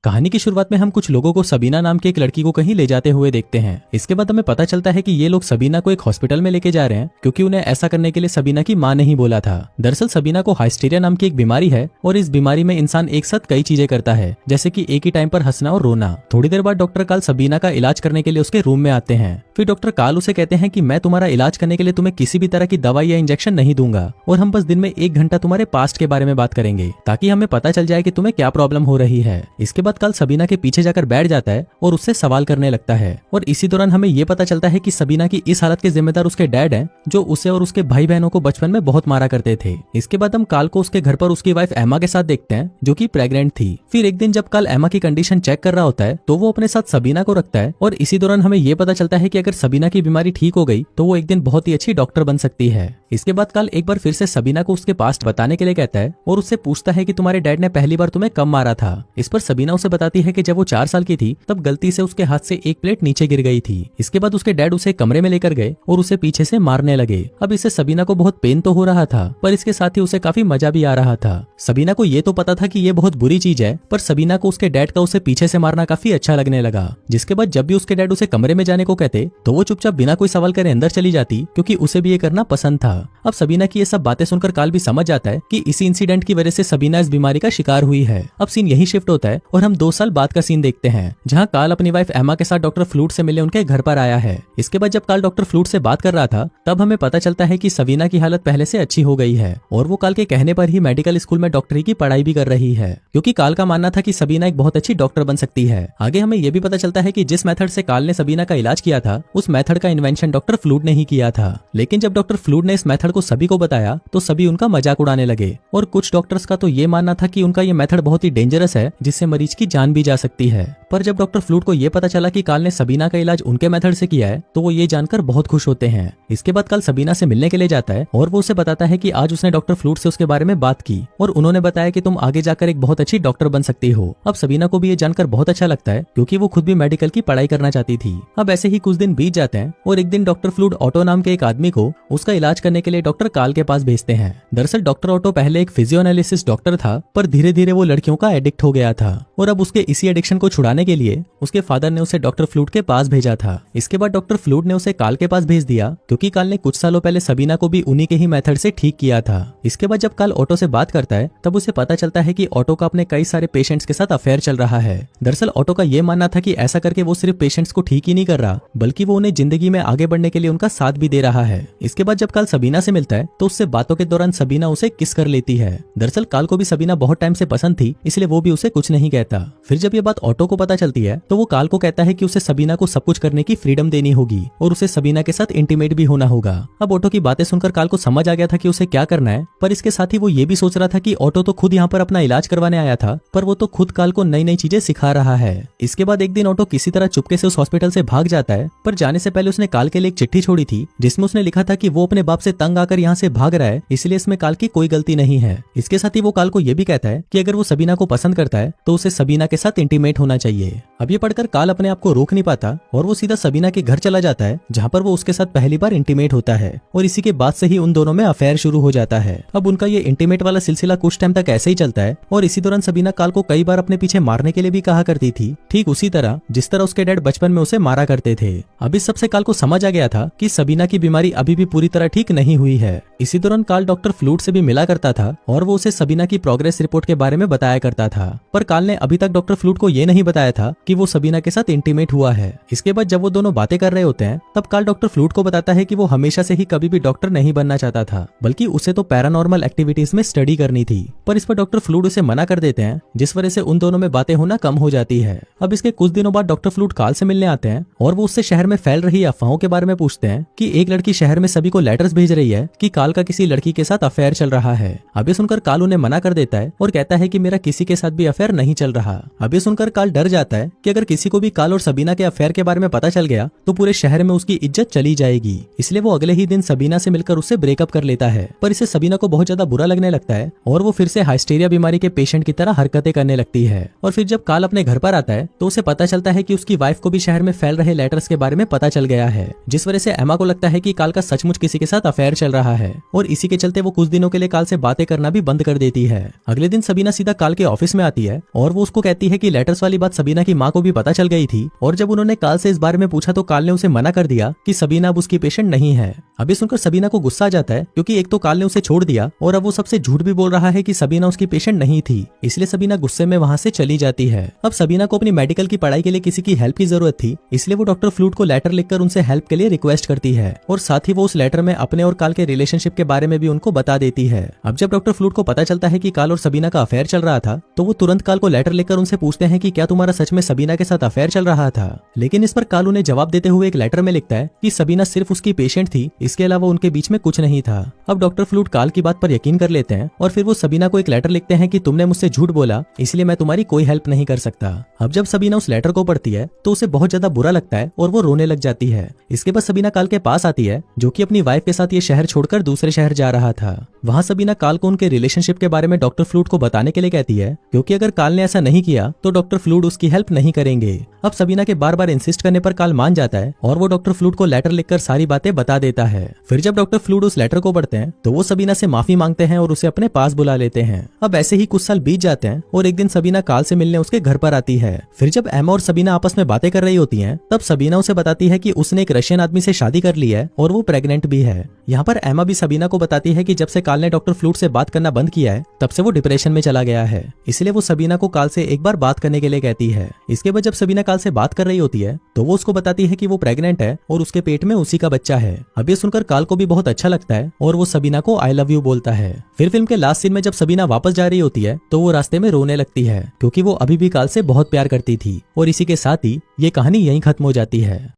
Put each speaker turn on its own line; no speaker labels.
कहानी की शुरुआत में हम कुछ लोगों को सबीना नाम की एक लड़की को कहीं ले जाते हुए देखते हैं। इसके बाद हमें पता चलता है कि ये लोग सबीना को एक हॉस्पिटल में लेके जा रहे हैं क्योंकि उन्हें ऐसा करने के लिए सबीना की मां ने ही बोला था। दरअसल सबीना को हाइस्टीरिया नाम की एक बीमारी है और इस बीमारी में इंसान एक साथ कई चीजें करता है, जैसे कि एक ही टाइम पर हंसना और रोना। थोड़ी देर बाद डॉक्टर काल सबीना का इलाज करने के लिए उसके रूम में आते हैं। फिर डॉक्टर काल उसे कहते हैं कि मैं तुम्हारा इलाज करने के लिए तुम्हें किसी भी तरह की दवाई या इंजेक्शन नहीं दूंगा और हम बस दिन में 1 घंटा तुम्हारे पास्ट के बारे में बात करेंगे ताकि हमें पता चल जाए कि तुम्हें क्या प्रॉब्लम हो रही है। इसके बाद काल सबीना के पीछे जाकर बैठ जाता है और उससे सवाल करने लगता है और इसी दौरान हमें ये पता चलता है कि सबीना की इस हालत के जिम्मेदार उसके डैड हैं, जो उसे और उसके भाई बहनों को बचपन में बहुत मारा करते थे। इसके बाद हम काल को उसके घर पर उसकी वाइफ एमा के साथ देखते हैं जो कि प्रेग्नेंट थी। फिर एक दिन जब काल एमा की कंडीशन चेक कर रहा होता है तो वो अपने साथ सबीना को रखता है और इसी दौरान हमें ये पता चलता है कि अगर सबीना की बीमारी ठीक हो गई तो वो एक दिन बहुत ही अच्छी डॉक्टर बन सकती है। इसके बाद काल एक बार फिर से सबीना को उसके पास्ट बताने के लिए कहता है और उससे पूछता है कि तुम्हारे डैड ने पहली बार तुम्हें कब मारा था। इस पर सबीना उसे बताती है कि जब वो 4 साल की थी तब गलती से उसके हाथ से एक प्लेट नीचे गिर गई थी। इसके बाद उसके डैड उसे कमरे में लेकर गए और उसे पीछे से मारने लगे। अब इससे सबीना को बहुत पेन तो हो रहा था पर इसके साथ ही उसे काफी मजा भी आ रहा था। सबीना को ये तो पता था कि ये बहुत बुरी चीज है, पर सबीना को उसके डैड का उसे पीछे से मारना काफी अच्छा लगने लगा। जिसके बाद जब भी उसके डैड उसे कमरे में जाने को कहते तो वो चुपचाप बिना कोई सवाल करे अंदर चली जाती क्योंकि उसे भी ये करना पसंद था। अब सबीना की ये सब बातें सुनकर काल भी समझ जाता है कि इसी इंसिडेंट की वजह से सबीना इस बीमारी का शिकार हुई है। अब सीन यही शिफ्ट होता है और हम 2 साल बाद का सीन देखते हैं जहाँ काल अपनी वाइफ एमा के साथ डॉक्टर फ्लूट से मिलने उनके घर पर आया है। इसके बाद जब काल डॉक्टर फ्लूट से बात कर रहा था तब हमें पता चलता है कि सबीना की हालत पहले से अच्छी हो गई है और वो काल के कहने पर ही मेडिकल स्कूल में डॉक्टरी की पढ़ाई भी कर रही है क्योंकि काल का मानना था कि सबीना एक बहुत अच्छी डॉक्टर बन सकती है। आगे हमें यह भी पता चलता है कि जिस मेथड से काल ने सबीना का इलाज किया था उस मेथड का इन्वेंशन डॉक्टर फ्लूट ने ही किया था। लेकिन जब डॉक्टर फ्लूट ने इस मेथड को सभी को बताया तो सभी उनका मजाक उड़ाने लगे और कुछ डॉक्टर्स का तो ये मानना था कि उनका ये मेथड बहुत ही डेंजरस है जिससे मरीज की जान भी जा सकती है। पर जब डॉक्टर फ्लूट को ये पता चला कि काल ने सबीना का इलाज उनके मेथड से किया है तो वो ये जानकर बहुत खुश होते हैं। इसके बाद काल सबीना से मिलने के लिए जाता है और वो उसे बताता है कि आज उसने डॉक्टर फ्लूट से उसके बारे में बात की और उन्होंने बताया कि तुम आगे जाकर एक बहुत अच्छी डॉक्टर बन सकती हो। अब सबीना को भी ये जानकर बहुत अच्छा लगता है क्योंकि वो खुद भी मेडिकल की पढ़ाई करना चाहती थी। अब ऐसे ही कुछ दिन बीत जाते हैं और एक दिन डॉक्टर फ्लूट ऑटो नाम के एक आदमी को उसका इलाज करने के लिए डॉक्टर काल के पास भेजते हैं। दरअसल डॉक्टर ऑटो पहले एक फिजियोएनालिसिस डॉक्टर था पर धीरे धीरे वो लड़कियों का एडिक्ट हो गया था और अब उसके इसी एडिक्शन को छुड़ाने के लिए उसके फादर ने उसे डॉक्टर फ्लूट के पास भेजा था। इसके बाद डॉक्टर फ्लूट ने उसे काल के पास भेज दिया क्योंकि काल ने कुछ सालों पहले सबीना को भी उन्हीं के ही मेथड से ठीक किया था। इसके बाद जब काल ऑटो से बात करता है तब उसे पता चलता है कि ऑटो का अपने कई सारे पेशेंट्स के साथ अफेयर चल रहा है। दरअसल ऑटो का ये मानना था कि ऐसा करके वो सिर्फ पेशेंट्स को ठीक ही नहीं कर रहा बल्कि वो उन्हें जिंदगी में आगे बढ़ने के लिए उनका साथ भी दे रहा है। इसके बाद जब काल सबीना से मिलता है तो उससे बातों के दौरान सबीना उसे किस कर लेती है। दरअसल काल को भी सबीना बहुत टाइम से पसंद थी इसलिए वो भी उसे कुछ नहीं कहता। फिर जब ये बात ऑटो को पता चलती है तो वो काल को कहता है कि उसे सबीना को सब कुछ करने की फ्रीडम देनी होगी और उसे सबीना के साथ इंटीमेट भी होना होगा। अब ऑटो की बातें सुनकर काल को समझ आ गया था कि उसे क्या करना है, पर इसके साथ ही वो ये भी सोच रहा था कि ऑटो तो खुद यहाँ पर अपना इलाज करवाने आया था पर वो तो खुद काल को नई नई चीजें सिखा रहा है। इसके बाद एक दिन ऑटो किसी तरह चुपके से उस हॉस्पिटल से भाग जाता है पर जाने से पहले उसने काल के लिए एक चिट्ठी छोड़ी थी जिसमें उसने लिखा था कि वो अपने बाप से तंग आकर यहाँ से भाग रहा है इसलिए इसमें काल की कोई गलती नहीं है। इसके साथ ही वो काल को ये भी कहता है कि अगर वो सबीना को पसंद करता है तो उसे सबीना के साथ इंटीमेट होना चाहिए। अब ये पढ़कर काल अपने आप को रोक नहीं पाता और वो सीधा सबीना के घर चला जाता है जहाँ पर वो उसके साथ पहली बार इंटीमेट होता है और इसी के बाद से ही उन दोनों में अफेयर शुरू हो जाता है। अब उनका ये इंटीमेट वाला सिलसिला कुछ टाइम तक ऐसे ही चलता है और इसी दौरान सबीना काल को कई बार अपने पीछे मारने के लिए भी कहा करती थी, ठीक उसी तरह जिस तरह उसके डैड बचपन में उसे मारा करते थे। अब इस सबसे काल को समझ आ गया था कि सबीना की बीमारी अभी भी पूरी तरह ठीक नहीं हुई है। इसी दौरान काल डॉक्टर फ्लूट से भी मिला करता था और वो उसे सबीना की प्रोग्रेस रिपोर्ट के बारे में बताया करता था, पर काल ने अभी तक डॉक्टर फ्लूट को ये नहीं बताया था कि वो सबीना के साथ इंटीमेट हुआ है। इसके बाद जब वो दोनों बातें कर रहे होते हैं तब काल डॉक्टर फ्लूट को बताता है कि वो हमेशा से ही कभी भी डॉक्टर नहीं बनना चाहता था बल्कि उसे तो पैरानॉर्मल एक्टिविटीज में स्टडी करनी थी, पर इस पर डॉक्टर फ्लूट उसे मना कर देते हैं जिस वजह से उन दोनों में बातें होना कम हो जाती है। अब इसके कुछ दिनों बाद डॉक्टर फ्लूट काल से मिलने आते हैं और वो उससे शहर में फैल रही अफवाहों के बारे में पूछते हैं कि एक लड़की शहर में सभी को लेटर्स भेज रही है कि काल का किसी लड़की के साथ अफेयर चल रहा है। अब ये सुनकर काल उन्हें मना कर देता है और कहता है कि मेरा किसी के साथ भी अफेयर नहीं चल रहा। अब ये सुनकर काल डर जाता है कि अगर किसी को भी काल और सबीना के अफेयर के बारे में पता चल गया तो पूरे शहर में उसकी इज्जत चली जाएगी, इसलिए वो अगले ही दिन सबीना से मिलकर उससे ब्रेकअप कर लेता है। पर इसे सबीना को बहुत ज्यादा बुरा लगने लगता है और वो फिर से हाइस्टीरिया बीमारी के पेशेंट की तरह हरकतें करने लगती है। और फिर जब काल अपने घर पर आता है तो उसे पता चलता है कि उसकी वाइफ को भी शहर में फैल रहे लेटर्स के बारे में पता चल गया है, जिस वजह से एमा को लगता है कि काल का सचमुच किसी के साथ अफेयर चल रहा है और इसी के चलते वो कुछ दिनों के लिए काल से बातें करना भी बंद कर देती है। अगले दिन सबीना सीधा काल के ऑफिस में आती है और वो उसको कहती है कि लेटर्स वाली बात सबीना की माँ को भी पता चल गई थी और जब उन्होंने काल से इस बारे में पूछा तो काल ने उसे मना कर दिया कि सबीना अब उसकी पेशेंट नहीं है। अभी सुनकर सबीना को गुस्सा आ जाता है क्योंकि एक तो काल ने उसे छोड़ दिया और अब वो सबसे झूठ भी बोल रहा है कि सबीना उसकी पेशेंट नहीं थी, इसलिए सबीना गुस्से में वहाँ से चली जाती है। अब सबीना को अपनी मेडिकल की पढ़ाई के लिए किसी की हेल्प की जरूरत थी, इसलिए वो डॉक्टर फ्लूट को लेटर लिखकर उनसे हेल्प के लिए रिक्वेस्ट करती है और साथ ही वो उस लेटर में अपने और काल के रिलेशनशिप के बारे में भी उनको बता देती है। अब जब डॉक्टर फ्लूट को पता चलता है कि काल और सबीना का अफेयर चल रहा था तो वो तुरंत काल को लेटर लिखकर उनसे पूछते हैं कि क्या तुम्हारा सच में सबीना के साथ अफेयर चल रहा था। लेकिन इस पर काल उन्हें जवाब देते हुए एक लेटर में लिखता है कि सबीना सिर्फ उसकी पेशेंट थी, इसके अलावा उनके बीच में कुछ नहीं था। अब डॉक्टर फ्लूट काल की बात पर यकीन कर लेते हैं और फिर वो सबीना को एक लेटर लिखते हैं कि तुमने मुझसे झूठ बोला, इसलिए मैं तुम्हारी कोई हेल्प नहीं कर सकता। अब जब सबीना उस लेटर को पढ़ती है तो उसे बहुत ज्यादा बुरा लगता है और वो रोने लग जाती है। इसके बाद सबीना काल के पास आती है जो कि अपनी वाइफ के साथ ये शहर छोड़कर दूसरे शहर जा रहा था। वहाँ सबीना काल को उनके रिलेशनशिप के बारे में डॉक्टर फ्लूट को बताने के लिए कहती है क्योंकि अगर काल ने ऐसा नहीं किया तो डॉक्टर फ्लूट उसकी हेल्प नहीं करेंगे। अब सबीना के बार बार इंसिस्ट करने पर काल मान जाता है और वो डॉक्टर फ्लूट को लेटर लिखकर सारी बातें बता देता है। फिर जब डॉक्टर फ्लूट उस लेटर को पढ़ते हैं तो वो सबीना से माफी मांगते हैं और उसे अपने पास बुला लेते हैं। अब ऐसे ही कुछ साल बीत जाते हैं और एक दिन सबीना काल से मिलने उसके घर पर आती है। फिर जब एमा और सबीना आपस में बातें कर रही होती हैं तब सबीना उसे बताती है कि उसने एक रशियन आदमी से शादी कर ली है और वो प्रेग्नेंट भी है। यहाँ पर एमा भी सबीना को बताती है कि जब से काल ने डॉक्टर फ्लूट से बात करना बंद किया है तब से वो डिप्रेशन में चला गया है, इसलिए वो सबीना को काल से एक बार बात करने के लिए कहती है। इसके बाद जब सबीना काल से बात कर रही होती है तो वो उसको बताती है कि वो प्रेग्नेंट है और उसके पेट में उसी का बच्चा है। अब ये सुनकर काल को भी बहुत अच्छा लगता है और वो सबीना को आई लव यू बोलता है। फिर फिल्म के लास्ट सीन में जब सबीना वापस जा रही होती है तो वो रास्ते में रोने लगती है क्योंकि वो अभी भी काल से बहुत प्यार करती थी और इसी के साथ ही ये कहानी यहीं खत्म हो जाती है।